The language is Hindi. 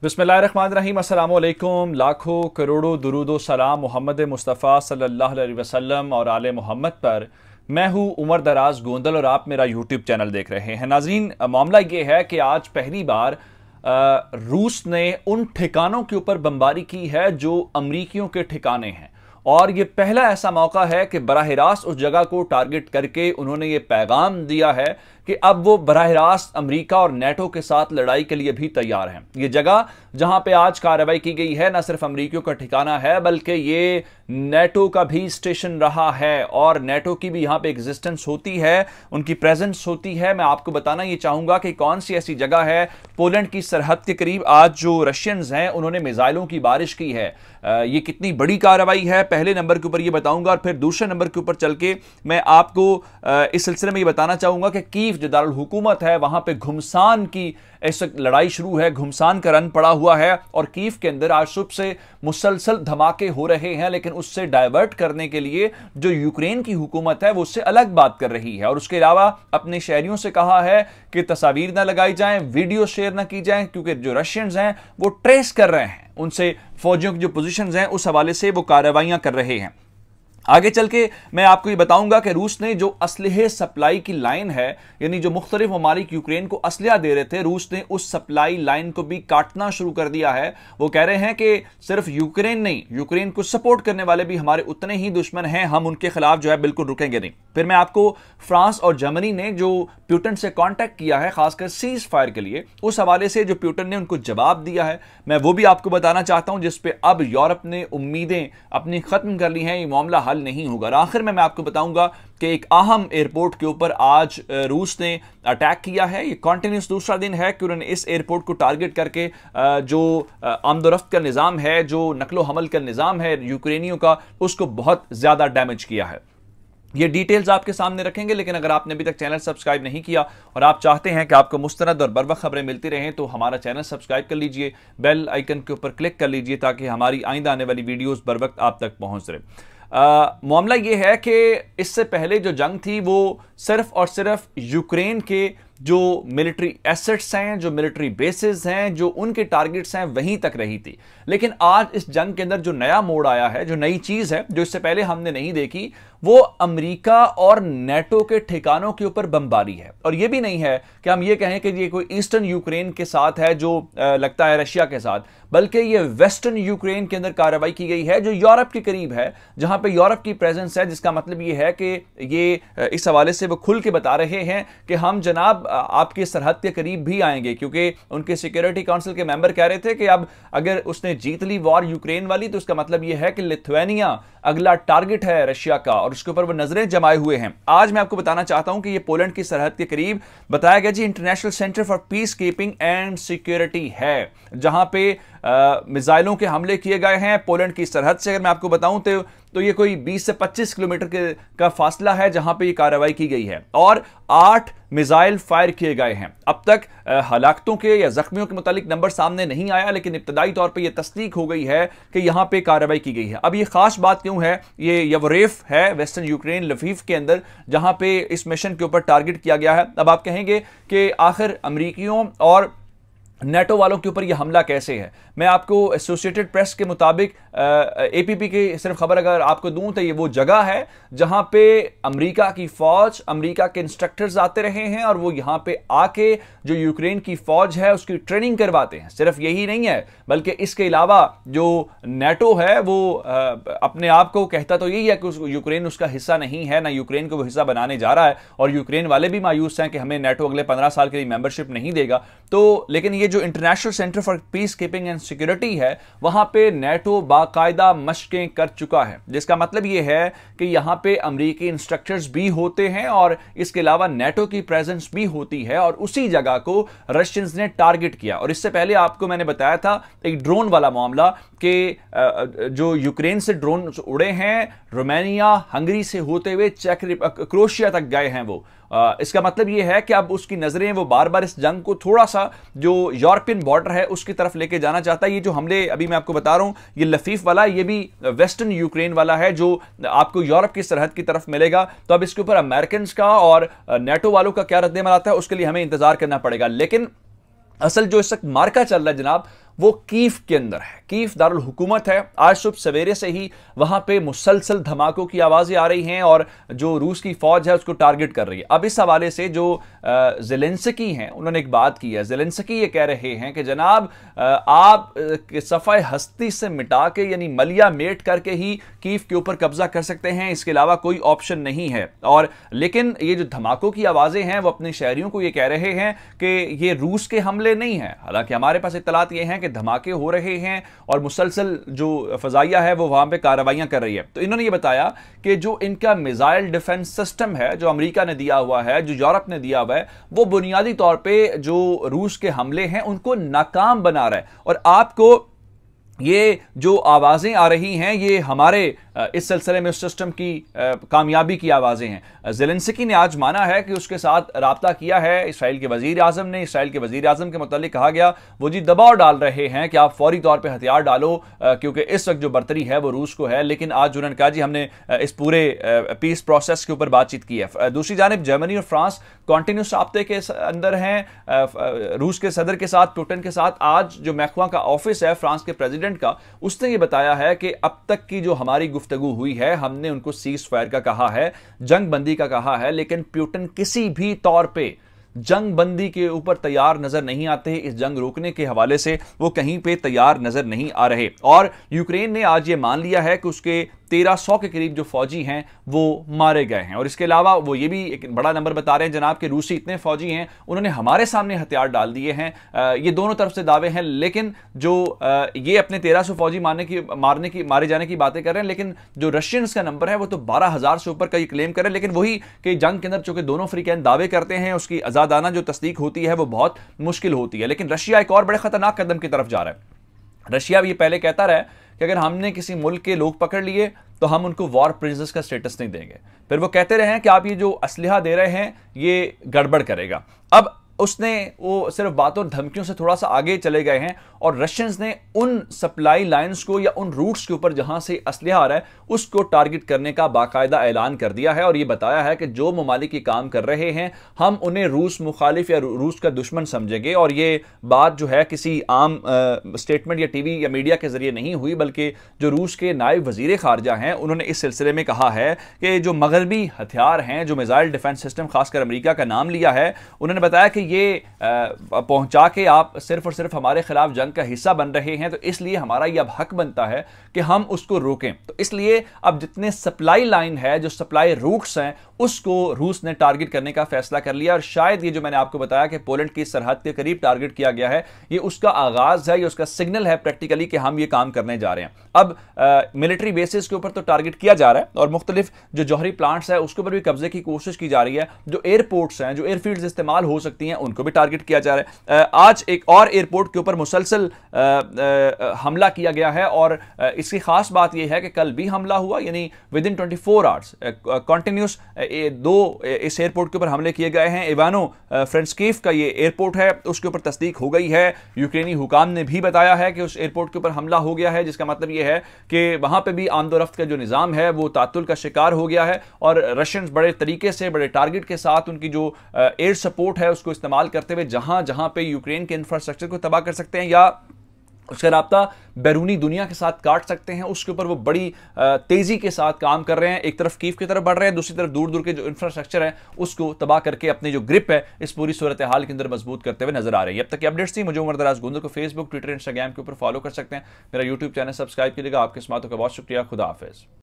बिस्मिल्लाहिर्रहमानिर्रहीम, अस्सलाम वालेकुम। लाखों करोड़ों दुरूदो सलाम मोहम्मद मुस्तफ़ा सल्लल्लाहु अलैहि वसल्लम और आले मोहम्मद पर। मैं हूँ उमर दराज गोंदल और आप मेरा यूट्यूब चैनल देख रहे हैं। नाज़रीन, मामला ये है कि आज पहली बार रूस ने उन ठिकानों के ऊपर बमबारी की है जो अमरीकियों के ठिकाने हैं, और ये पहला ऐसा मौका है कि बराह रास्त उस जगह को टारगेट करके उन्होंने ये पैगाम दिया है कि अब वो बराह रास्त अमरीका और नेटो के साथ लड़ाई के लिए भी तैयार हैं। ये जगह जहां पे आज कार्रवाई की गई है न सिर्फ अमरीकियों का ठिकाना है, बल्कि ये नेटो का भी स्टेशन रहा है और नेटो की भी यहां पे एग्जिस्टेंस होती है, उनकी प्रेजेंस होती है। मैं आपको बताना ये चाहूंगा कि कौन सी ऐसी जगह है पोलैंड की सरहद के करीब आज जो रशियंस हैं उन्होंने मिसाइलों की बारिश की है। ये कितनी बड़ी कार्रवाई है, पहले नंबर के ऊपर ये बताऊंगा, और फिर दूसरे नंबर के ऊपर चल के मैं आपको इस सिलसिले में ये बताना चाहूंगा कि कीव जो दारुल हुकूमत है वहां पे घुमसान की इस वक्त लड़ाई शुरू है, घुमसान का रन पड़ा हुआ है और कीव के अंदर आज सुबह से मुसलसल धमाके हो रहे हैं। लेकिन उससे डाइवर्ट करने के लिए जो यूक्रेन की हुकूमत है वो उससे अलग बात कर रही है और उसके अलावा अपने शहरियों से कहा है कि तस्वीर ना लगाई जाएं, वीडियो शेयर ना की जाएं, क्योंकि जो रशियंस हैं वो ट्रेस कर रहे हैं उनसे फौजियों की जो पोजीशंस हैं उस हवाले से वो कार्रवाइयां कर रहे हैं। आगे चल के मैं आपको ये बताऊंगा कि रूस ने जो असलहे सप्लाई की लाइन है, यानी जो मुख्तलिफ ममालिक यूक्रेन को असलहा दे रहे थे, रूस ने उस सप्लाई लाइन को भी काटना शुरू कर दिया है। वो कह रहे हैं कि सिर्फ यूक्रेन नहीं, यूक्रेन को सपोर्ट करने वाले भी हमारे उतने ही दुश्मन हैं, हम उनके खिलाफ जो है बिल्कुल रुकेंगे नहीं। फिर मैं आपको फ्रांस और जर्मनी ने जो प्यूटन से कॉन्टैक्ट किया है खासकर सीज फायर के लिए, उस हवाले से जो प्यूटन ने उनको जवाब दिया है मैं वो भी आपको बताना चाहता हूं, जिसपे अब यूरोप ने उम्मीदें अपनी खत्म कर ली हैं, ये मामला हल नहीं होगा। और आखिर में मैं आपको बताऊंगा कि एक अहम एयरपोर्ट के ऊपर आज रूस ने अटैक किया है। ये कॉन्टिन्यूस दूसरा दिन है कि उन्होंने इस एयरपोर्ट को टारगेट करके जो आमदोरफ्त का निज़ाम है, जो नकलो हमल का निज़ाम है यूक्रेनियों का, उसको बहुत ज़्यादा डैमेज किया है। ये डिटेल्स आपके सामने रखेंगे, लेकिन अगर आपने अभी तक चैनल सब्सक्राइब नहीं किया और आप चाहते हैं कि आपको मुस्तनद और बरवक्त खबरें मिलती रहें तो हमारा चैनल सब्सक्राइब कर लीजिए, बेल आइकन के ऊपर क्लिक कर लीजिए ताकि हमारी आइंदा आने वाली वीडियोस बर वक्त आप तक पहुंच रहे। मामला ये है कि इससे पहले जो जंग थी वो सिर्फ और सिर्फ यूक्रेन के जो मिलिट्री एसेट्स हैं, जो मिलिट्री बेसिस हैं, जो उनके टारगेट्स हैं वहीं तक रही थी। लेकिन आज इस जंग के अंदर जो नया मोड़ आया है, जो नई चीज है जो इससे पहले हमने नहीं देखी, वो अमेरिका और नेटो के ठिकानों के ऊपर बमबारी है। और ये भी नहीं है कि हम ये कहें कि ये कोई ईस्टर्न यूक्रेन के साथ है जो लगता है रशिया के साथ, बल्कि ये वेस्टर्न यूक्रेन के अंदर कार्रवाई की गई है जो यूरोप के करीब है, जहां पे यूरोप की प्रेजेंस है। जिसका मतलब ये है कि ये इस हवाले से वो खुल के बता रहे हैं कि हम जनाब आपके सरहद के करीब भी आएंगे, क्योंकि उनके सिक्योरिटी काउंसिल के मेंबर कह रहे थे कि अब अगर उसने जीत ली वॉर यूक्रेन वाली तो उसका मतलब यह है कि लिथुआनिया अगला टारगेट है रशिया का और उसके ऊपर वो नजरें जमाए हुए हैं। आज मैं आपको बताना चाहता हूं कि ये पोलैंड की सरहद के करीब बताया गया जी International Centre for Peace Keeping and Security है, जहां पे मिसाइलों के हमले किए गए हैं पोलैंड की सरहद से। अगर मैं आपको बताऊं तो ये कोई 20 से 25 किलोमीटर का फासला है जहां पे ये कार्रवाई की गई है और 8 मिसाइल फायर किए गए हैं। अब तक हलाकतों के या जख्मियों के मुतालिक नंबर सामने नहीं आया, लेकिन इब्तदाई तौर पे ये तस्दीक हो गई है कि यहां पे कार्रवाई की गई है। अब ये खास बात क्यों है, ये यवरेफ है वेस्टर्न यूक्रेन लफीफ के अंदर, जहां पे इस मिशन के ऊपर टारगेट किया गया है। अब आप कहेंगे कि आखिर अमरीकियों और नेटो वालों के ऊपर यह हमला कैसे है। मैं आपको एसोसिएटेड प्रेस के मुताबिक एपीपी की सिर्फ खबर अगर आपको दूं तो ये वो जगह है जहां पे अमेरिका की फौज, अमेरिका के इंस्ट्रक्टर्स आते रहे हैं और वो यहां पे आके जो यूक्रेन की फौज है उसकी ट्रेनिंग करवाते हैं। सिर्फ यही नहीं है, बल्कि इसके अलावा जो नेटो है वो अपने आप को कहता तो यही है कि यूक्रेन उसका हिस्सा नहीं है, ना यूक्रेन को वो हिस्सा बनाने जा रहा है, और यूक्रेन वाले भी मायूस हैं कि हमें नेटो अगले 15 साल के लिए मेंबरशिप नहीं देगा। तो लेकिन ये जो international Centre for Peace Keeping and Security है वहां पे नेटो बाकायदा मशकें कर चुका है, जिसका मतलब यह है कि यहां पे अमेरिकी इंस्ट्रक्टर्स भी होते हैं और इसके अलावा नेटो की प्रेजेंस भी होती है। और उसी जगह को रशियंस ने टारगेट किया। और इससे पहले आपको मैंने बताया था एक ड्रोन वाला मामला कि जो यूक्रेन से ड्रोन उड़े हैं, रोमानिया हंगरी से होते हुए क्रोएशिया तक गए हैं वो। इसका मतलब यह है कि अब उसकी नजरें वो बार बार इस जंग को थोड़ा सा जो यूरोपियन बॉर्डर है उसकी तरफ लेके जाना चाहता है। ये जो हमले अभी मैं आपको बता रहा हूं ये लफीफ वाला, ये भी वेस्टर्न यूक्रेन वाला है जो आपको यूरोप की सरहद की तरफ मिलेगा। तो अब इसके ऊपर अमेरिकन का और नेटो वालों का क्या रद्द अमल आता है उसके लिए हमें इंतजार करना पड़ेगा। लेकिन असल जो इस वक्त मार्का चल रहा है जनाब वो कीव के अंदर है। कीव दारुल हुकूमत है। आज सुबह सवेरे से ही वहां पे मुसलसल धमाकों की आवाजें आ रही हैं और जो रूस की फौज है उसको टारगेट कर रही है। अब इस हवाले से जो ज़ेलेंस्की हैं उन्होंने एक बात की है। ज़ेलेंस्की ये कह रहे हैं कि जनाब आप सफ़ाए हस्ती से मिटा के यानी मलिया मेट करके ही कीव के ऊपर कब्जा कर सकते हैं, इसके अलावा कोई ऑप्शन नहीं है। और लेकिन ये जो धमाकों की आवाजें हैं वो अपने शहरियों को ये कह रहे हैं कि ये रूस के हमले नहीं हैं। हालांकि हमारे पास इत्तलात ये हैं कि धमाके हो रहे हैं और मुसलसल जो फजाइया है वो वहां पे कार्रवाइयां कर रही है। तो इन्होंने ये बताया कि जो इनका मिसाइल डिफेंस सिस्टम है जो अमेरिका ने दिया हुआ है, जो यूरोप ने दिया हुआ है, वो बुनियादी तौर पर जो रूस के हमले हैं उनको नाकाम बना रहा है। और आपको ये जो आवाजें आ रही हैं ये हमारे इस सिलसिले में उस सिस्टम की कामयाबी की आवाजें हैं। ज़ेलेंस्की ने आज माना है कि उसके साथ राब्ता किया है इसराइल के वजीर आजम ने। इसराइल के वजीर आजम के मुतालिक कहा गया वो जी दबाव डाल रहे हैं कि आप फौरी तौर पर हथियार डालो क्योंकि इस वक्त जो बर्तरी है वो रूस को है। लेकिन आज उन्होंने कहा जी हमने इस पूरे पीस प्रोसेस के ऊपर बातचीत की है। दूसरी जानिब जर्मनी और फ्रांस कॉन्टिन्यूस राब्ते के अंदर हैं रूस के सदर के साथ, पुतिन के साथ। आज जो मैक्रों का ऑफिस है फ्रांस के प्रेसिडेंट का, उसने ये बताया है कि अब तक की जो हमारी गुफ्तगू हुई है हमने उनको सीज फायर का कहा है, जंग बंदी का कहा है, लेकिन पुतिन किसी भी तौर पे जंग बंदी के ऊपर तैयार नजर नहीं आते। इस जंग रोकने के हवाले से वो कहीं पे तैयार नजर नहीं आ रहे। और यूक्रेन ने आज ये मान लिया है कि उसके 1300 के करीब जो फौजी हैं वो मारे गए हैं। और इसके अलावा वो ये भी एक बड़ा नंबर बता रहे हैं जनाब कि रूसी इतने फौजी हैं उन्होंने हमारे सामने हथियार डाल दिए हैं। ये दोनों तरफ से दावे हैं, लेकिन जो ये अपने 1300 फौजी मारे जाने की बातें कर रहे हैं, लेकिन जो रशियंस का नंबर है वो तो 12,000 से ऊपर का ये क्लेम कर रहे हैं। लेकिन वही कि जंग के अंदर चूंकि दोनों फ्रीकैन दावे करते हैं उसकी आजादाना जो तस्दीक होती है वो बहुत मुश्किल होती है। लेकिन रशिया एक और बड़े खतरनाक कदम की तरफ जा रहा है। रशिया भी ये पहले कहता रहा है कि अगर हमने किसी मुल्क के लोग पकड़ लिए तो हम उनको वॉर प्रिजनर्स का स्टेटस नहीं देंगे। फिर वो कहते रहे हैं कि आप ये जो असलहा दे रहे हैं ये गड़बड़ करेगा। अब उसने वो सिर्फ बातों और धमकियों से थोड़ा सा आगे चले गए हैं और रशियंस ने उन सप्लाई लाइंस को या उन रूट्स के ऊपर जहां से असलहा आ रहा है उसको टारगेट करने का बाकायदा ऐलान कर दिया है। और ये बताया है कि जो ममालिक ये काम कर रहे हैं हम उन्हें रूस मुखालिफ या रूस का दुश्मन समझेंगे। और ये बात जो है किसी आम स्टेटमेंट या टीवी या मीडिया के जरिए नहीं हुई, बल्कि जो रूस के नायब वजीर खारजा हैं उन्होंने इस सिलसिले में कहा है कि जो मगरबी हथियार हैं, जो मिसाइल डिफेंस सिस्टम, खासकर अमेरिका का नाम लिया है, उन्होंने बताया कि ये पहुंचा के आप सिर्फ और सिर्फ हमारे खिलाफ जंग का हिस्सा बन रहे हैं, तो इसलिए हमारा यह अब हक बनता है कि हम उसको रोकें। तो इसलिए अब जितने सप्लाई लाइन है, जो सप्लाई रूट्स हैं, उसको रूस ने टारगेट करने का फैसला कर लिया। और शायद ये जो मैंने आपको बताया कि पोलैंड की सरहद के करीब टारगेट किया गया है, ये उसका आगाज है, ये उसका सिग्नल है प्रैक्टिकली कि हम ये काम करने जा रहे हैं। अब मिलिट्री बेसिस के ऊपर तो टारगेट किया जा रहा है और मुख्तलिफ जो जौहरी प्लांट्स है उसके ऊपर भी कब्जे की कोशिश की जा रही है। जो एयरपोर्ट्स हैं, जो एयरफील्ड्स इस्तेमाल हो सकती हैं, उनको भी टारगेट किया जा रहा है। आज एक और एयरपोर्ट के ऊपर मुसलसल हमला किया गया है और इसकी खास बात यह है कि कल भी हमला हुआ, यानी विद इन 24 आवर्स कॉन्टिन्यूस दो इस एयरपोर्ट के ऊपर हमले किए गए हैं। इवानो फ्रेंस्कीफ का ये एयरपोर्ट है, उसके ऊपर तस्दीक हो गई है। यूक्रेनी हुकाम ने भी बताया है कि उस एयरपोर्ट के ऊपर हमला हो गया है, जिसका मतलब यह है कि वहां पे भी आमदोरफ्त का जो निज़ाम है वो तातुल का शिकार हो गया है। और रशियंस बड़े तरीके से, बड़े टारगेट के साथ उनकी जो एयर सपोर्ट है उसको इस्तेमाल करते हुए जहां जहां पे यूक्रेन के इंफ्रास्ट्रक्चर को तबाह कर सकते हैं या उसका राब्ता बैरूनी दुनिया के साथ काट सकते हैं, उसके ऊपर वो बड़ी तेजी के साथ काम कर रहे हैं। एक तरफ कीव की तरफ बढ़ रहे हैं, दूसरी तरफ दूर दूर के जो इंफ्रास्ट्रक्चर है उसको तबाह करके अपनी जो ग्रिप है इस पूरी सूरत हाल के अंदर मजबूत करते हुए नजर आ रही है। अब तक की अपडेट्स थी। मुझे उमर दराज गोंदल को फेसबुक, ट्विटर, इंस्टाग्राम के ऊपर फॉलो कर सकते हैं। मेरा यूट्यूब चैनल सब्सक्राइब कीजिएगा। आपके समातों का बहुत शुक्रिया। खुदा हाफिज।